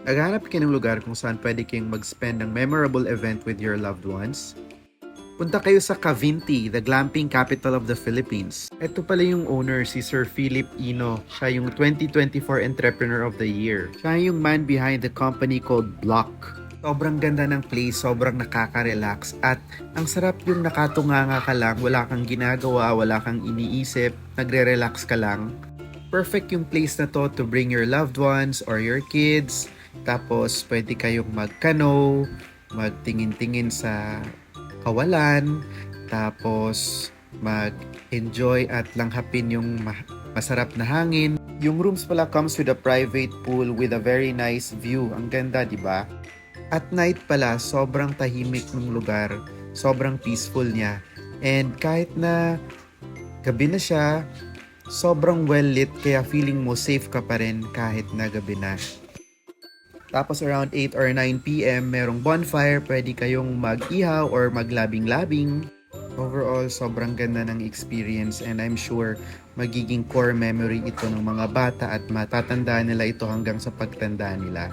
Naghahanap ka ng lugar kung saan pwede kayong mag-spend ng memorable event with your loved ones? Punta kayo sa Cavinti, the glamping capital of the Philippines. Ito pala yung owner, si Sir Philip Ino. Siya yung 2024 Entrepreneur of the Year. Siya yung man behind the company called Block. Sobrang ganda ng place, sobrang nakaka-relax, at ang sarap yung nakatunganga ka lang, wala kang ginagawa, wala kang iniisip, nagre-relax ka lang. Perfect yung place na to to bring your loved ones or your kids. Tapos pwede kayong mag-canoe, magtingin-tingin sa kawalan, tapos mag-enjoy at langhapin yung masarap na hangin. Yung rooms pala comes with a private pool with a very nice view. Ang ganda, di ba? At night pala, sobrang tahimik ng lugar, sobrang peaceful niya. And kahit na gabi na siya, sobrang well lit kaya feeling mo safe ka pa rin kahit na gabi na. Tapos around 8 or 9 p.m. merong bonfire, pwede kayong mag-ihaw or maglabing-labing. Overall, sobrang ganda ng experience and I'm sure magiging core memory ito ng mga bata at matatandaan nila ito hanggang sa pagtanda nila.